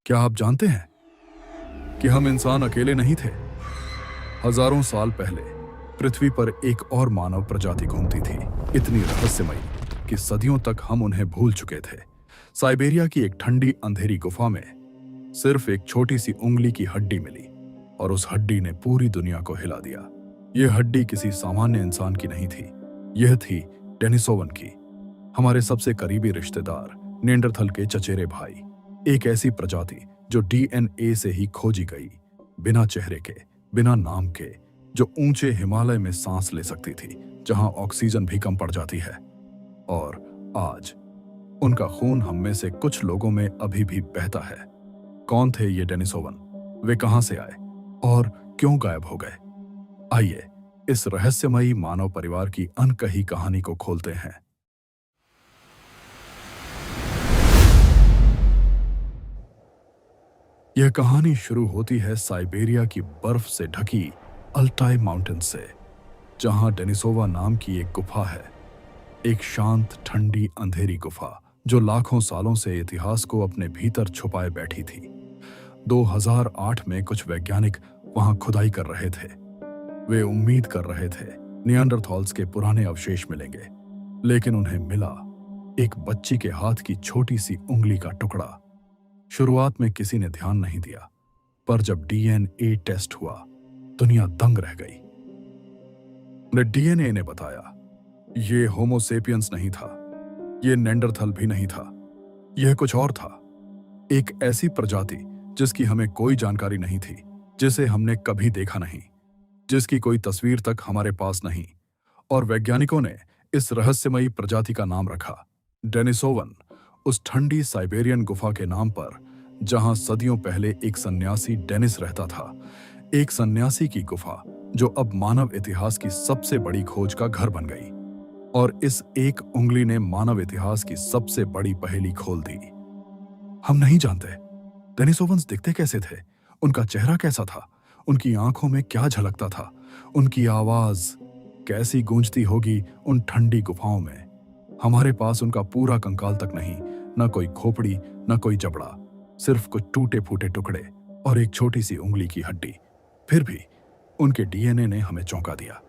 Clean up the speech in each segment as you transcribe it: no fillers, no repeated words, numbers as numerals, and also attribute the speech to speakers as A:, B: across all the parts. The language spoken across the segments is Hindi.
A: क्या आप जानते हैं कि हम इंसान अकेले नहीं थे? हजारों साल पहले पृथ्वी पर एक और मानव प्रजाति घूमती थी, इतनी रहस्यमयी कि सदियों तक हम उन्हें भूल चुके थे। साइबेरिया की एक ठंडी अंधेरी गुफा में सिर्फ एक छोटी सी उंगली की हड्डी मिली और उस हड्डी ने पूरी दुनिया को हिला दिया। यह हड्डी किसी सामान्य इंसान की नहीं थी, यह थी डेनिसोवन की, हमारे सबसे करीबी रिश्तेदार निएंडरथल के चचेरे भाई। एक ऐसी प्रजाति जो डीएनए से ही खोजी गई, बिना चेहरे के, बिना नाम के, जो ऊंचे हिमालय में सांस ले सकती थी जहां ऑक्सीजन भी कम पड़ जाती है। और आज उनका खून हम में से कुछ लोगों में अभी भी बहता है। कौन थे ये डेनिसोवन? वे कहां से आए और क्यों गायब हो गए? आइए इस रहस्यमयी मानव परिवार की अनकही कहानी को खोलते हैं। यह कहानी शुरू होती है साइबेरिया की बर्फ से ढकी अल्टाई माउंटेन से, जहां डेनिसोवा नाम की एक गुफा है। एक शांत, ठंडी, अंधेरी गुफा जो लाखों सालों से इतिहास को अपने भीतर छुपाए बैठी थी। 2008 में कुछ वैज्ञानिक वहां खुदाई कर रहे थे। वे उम्मीद कर रहे थे निएंडरथॉल्स के पुराने अवशेष मिलेंगे, लेकिन उन्हें मिला एक बच्ची के हाथ की छोटी सी उंगली का टुकड़ा। शुरुआत में किसी ने ध्यान नहीं दिया, पर जब डीएनए टेस्ट हुआ, दुनिया दंग रह गई। डीएनए ने बताया, यह होमोसेपियंस नहीं था, यह नेंडरथल भी नहीं था, यह कुछ और था। एक ऐसी प्रजाति जिसकी हमें कोई जानकारी नहीं थी, जिसे हमने कभी देखा नहीं, जिसकी कोई तस्वीर तक हमारे पास नहीं। और वैज्ञानिकों ने इस रहस्यमयी प्रजाति का नाम रखा डेनिसोवन, उस ठंडी साइबेरियन गुफा के नाम पर जहां सदियों पहले एक सन्यासी डेनिस रहता था। एक सन्यासी की गुफा जो अब मानव इतिहास की सबसे बड़ी खोज का घर बन गई। और इस एक उंगली ने मानव इतिहास की सबसे बड़ी पहेली खोल दी। हम नहीं जानते डेनिसोवंस दिखते कैसे थे, उनका चेहरा कैसा था, उनकी आंखों में क्या झलकता था, उनकी आवाज कैसी गूंजती होगी उन ठंडी गुफाओं में। हमारे पास उनका पूरा कंकाल तक नहीं, न कोई खोपड़ी, न कोई जबड़ा, सिर्फ कुछ टूटे फूटे टुकड़े और एक छोटी सी उंगली की हड्डी। फिर भी उनके डीएनए ने हमें चौंका दिया।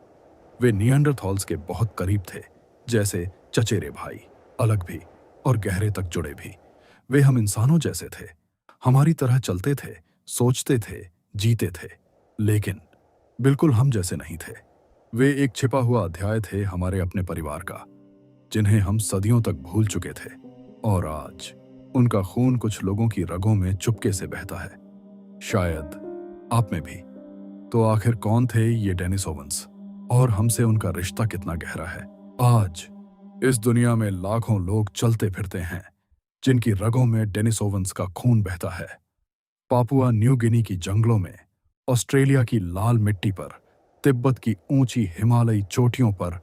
A: वे निएंडरथॉल्स के बहुत करीब थे, जैसे चचेरे भाई, अलग भी और गहरे तक जुड़े भी। वे हम इंसानों जैसे थे, हमारी तरह चलते थे, सोचते थे, जीते थे, लेकिन बिल्कुल हम जैसे नहीं थे। वे एक छिपा हुआ अध्याय थे हमारे अपने परिवार का, जिन्हें हम सदियों तक भूल चुके थे। और आज उनका खून कुछ लोगों की रगों में चुपके से बहता है, शायद आप में भी। तो आखिर कौन थे ये डेनिसोवंस और हमसे उनका रिश्ता कितना गहरा है? आज इस दुनिया में लाखों लोग चलते फिरते हैं जिनकी रगों में डेनिसोवंस का खून बहता है। पापुआ न्यू गिनी की जंगलों में, ऑस्ट्रेलिया की लाल मिट्टी पर, तिब्बत की ऊंची हिमालयी चोटियों पर,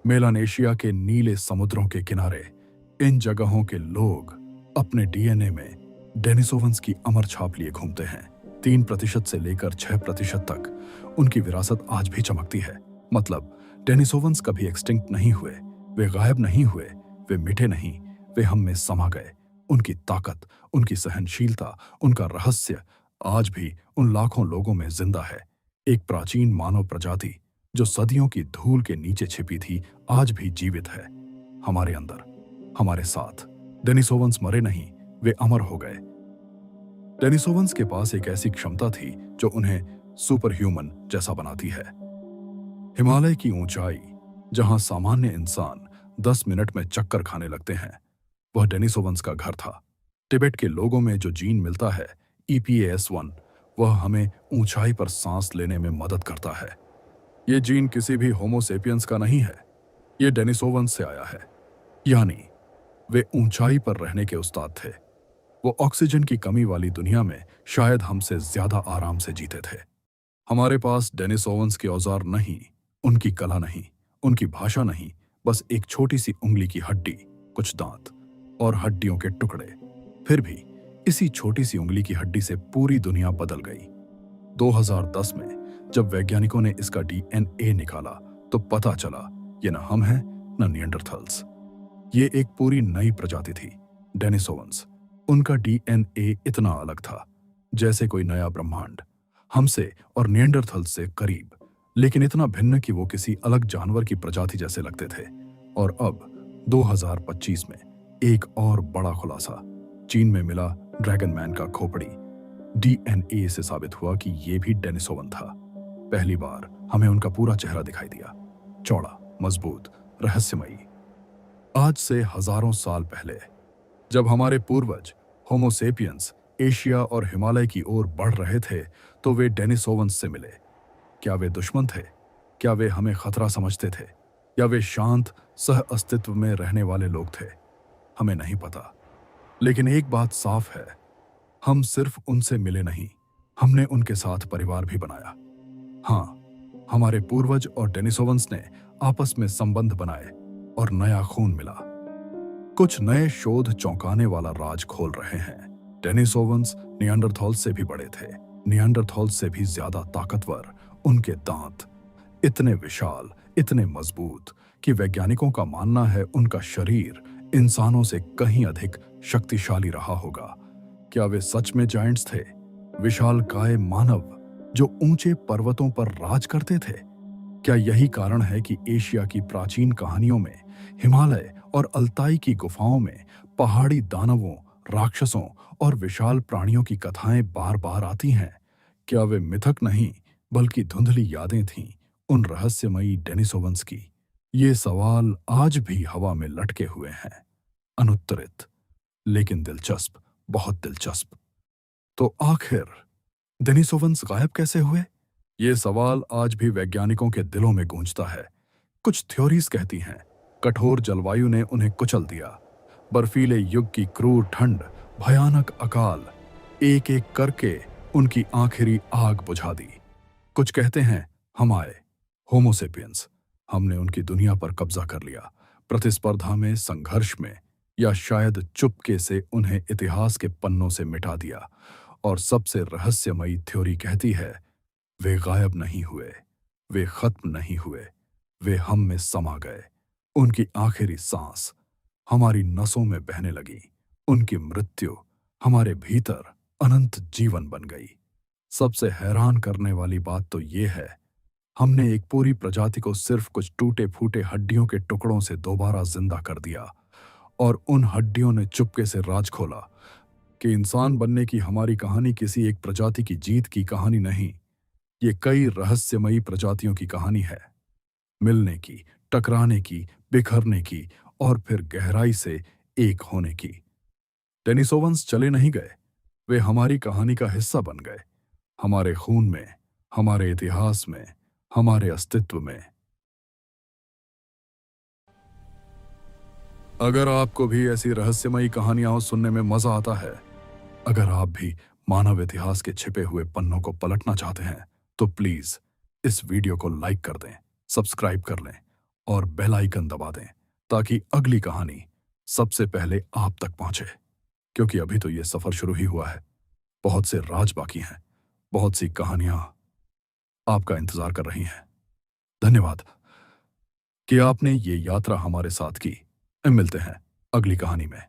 A: मेलानेशिया के नीले समुद्रों के किनारे, इन जगहों के लोग अपने डीएनए में डेनिसोवंस की अमर छाप लिए घूमते हैं। 3% से लेकर 6% तक उनकी विरासत आज भी चमकती है। मतलब डेनिसोवंस कभी एक्सटिंक्ट नहीं हुए, वे गायब नहीं हुए, वे मिटे नहीं, वे हम में समा गए। उनकी ताकत, उनकी सहनशीलता, उनका रहस्य आज भी उन लाखों लोगों में जिंदा है। एक प्राचीन मानव प्रजाति जो सदियों की धूल के नीचे छिपी थी, आज भी जीवित है, हमारे अंदर, हमारे साथ। डेनिसोवंस मरे नहीं, वे अमर हो गए। डेनिसोवंस के पास एक ऐसी क्षमता थी जो उन्हें सुपर ह्यूमन जैसा बनाती है। हिमालय की ऊंचाई, जहां सामान्य इंसान 10 मिनट में चक्कर खाने लगते हैं, वह डेनिसोवंस का घर था। तिब्बत के लोगों में जो जीन मिलता है, EPAS1, वह हमें ऊंचाई पर सांस लेने में मदद करता है। ये जीन किसी भी होमोसेपियंस का नहीं है, ये डेनिसोवंस से आया है। यानी वे ऊंचाई पर रहने के उस्ताद थे। वो ऑक्सीजन की कमी वाली दुनिया में शायद हमसे ज्यादा आराम से जीते थे। हमारे पास डेनिसोवंस के औजार नहीं, उनकी कला नहीं, उनकी भाषा नहीं, बस एक छोटी सी उंगली की हड्डी, कुछ दांत और हड्डियों के टुकड़े। फिर भी इसी छोटी सी उंगली की हड्डी से पूरी दुनिया बदल गई। 2010 में जब वैज्ञानिकों ने इसका डीएनए निकाला तो पता चला ये न हम हैं न निएंडरथल्स। ये एक पूरी नई प्रजाति थी, डेनिसोवंस। उनका डीएनए इतना अलग था, जैसे कोई नया ब्रह्मांड, हमसे और निएंडरथल से करीब, लेकिन इतना भिन्न कि वो किसी अलग जानवर की प्रजाति जैसे लगते थे। और अब 2025 में एक और बड़ा खुलासा, चीन में मिला ड्रैगन मैन का खोपड़ी। डीएनए से साबित हुआ कि ये भी डेनिसोवन था। पहली बार हमें उनका पूरा चेहरा दिखाई दिया, चौड़ा, मजबूत, रहस्यमयी। आज से हजारों साल पहले जब हमारे पूर्वज होमोसेपियंस एशिया और हिमालय की ओर बढ़ रहे थे, तो वे डेनिसोवंस से मिले। क्या वे दुश्मन थे? क्या वे हमें खतरा समझते थे? या वे शांत सह अस्तित्व में रहने वाले लोग थे? हमें नहीं पता, लेकिन एक बात साफ है, हम सिर्फ उनसे मिले नहीं, हमने उनके साथ परिवार भी बनाया। हाँ, हमारे पूर्वज और डेनिसोवंस ने आपस में संबंध बनाए और नया खून मिला। कुछ नए शोध चौंकाने वाला राज खोल रहे हैं। डेनिसोवंस निएंडरथॉल से भी बड़े थे, निएंडरथॉल से भी ज्यादा ताकतवर। उनके दांत इतने विशाल, इतने मजबूत कि वैज्ञानिकों का मानना है उनका शरीर इंसानों से कहीं अधिक शक्तिशाली रहा होगा। क्या वे सच में जायंट्स थे? विशालकाय मानव जो ऊंचे पर्वतों पर राज करते थे? क्या यही कारण है कि एशिया की प्राचीन कहानियों में, हिमालय और अल्ताई की गुफाओं में पहाड़ी दानवों, राक्षसों और विशाल प्राणियों की कथाएं बार बार आती हैं? क्या वे मिथक नहीं, बल्कि धुंधली यादें थीं उन रहस्यमयी डेनिसोवंस की? ये सवाल आज भी हवा में लटके हुए हैं, अनुत्तरित, लेकिन दिलचस्प, बहुत दिलचस्प। तो आखिर डेनिसोवंस गायब कैसे हुए? ये सवाल आज भी वैज्ञानिकों के दिलों में गूंजता है। कुछ थ्योरीज कहती हैं कठोर जलवायु ने उन्हें कुचल दिया, बर्फीले युग की क्रूर ठंड, भयानक अकाल, एक एक करके उनकी आखिरी आग बुझा दी। कुछ कहते हैं हम आए, होमोसेपियंस, हमने उनकी दुनिया पर कब्जा कर लिया, प्रतिस्पर्धा में, संघर्ष में, या शायद चुपके से उन्हें इतिहास के पन्नों से मिटा दिया। और सबसे रहस्यमयी थ्योरी कहती है वे गायब नहीं हुए, वे खत्म नहीं हुए, वे हम में समा गए। उनकी आखिरी सांस हमारी नसों में बहने लगी, उनकी मृत्यु हमारे भीतर अनंत जीवन बन गई। सबसे हैरान करने वाली बात तो ये है, हमने एक पूरी प्रजाति को सिर्फ कुछ टूटे फूटे हड्डियों के टुकड़ों से दोबारा जिंदा कर दिया, और उन हड्डियों ने चुपके से राज खोला कि इंसान बनने की हमारी कहानी किसी एक प्रजाति की जीत की कहानी नहीं, ये कई रहस्यमयी प्रजातियों की कहानी है, मिलने की, टकराने की, बिखरने की और फिर गहराई से एक होने की। डेनिसोवंस चले नहीं गए, वे हमारी कहानी का हिस्सा बन गए, हमारे खून में, हमारे इतिहास में, हमारे अस्तित्व में। अगर आपको भी ऐसी रहस्यमयी कहानियां सुनने में मजा आता है, अगर आप भी मानव इतिहास के छिपे हुए पन्नों को पलटना चाहते हैं, तो प्लीज इस वीडियो को लाइक कर दें, सब्सक्राइब कर लें और बेल आइकन दबा दें, ताकि अगली कहानी सबसे पहले आप तक पहुंचे। क्योंकि अभी तो ये सफर शुरू ही हुआ है, बहुत से राज बाकी हैं, बहुत सी कहानियां आपका इंतजार कर रही हैं। धन्यवाद कि आपने ये यात्रा हमारे साथ की। मिलते हैं अगली कहानी में।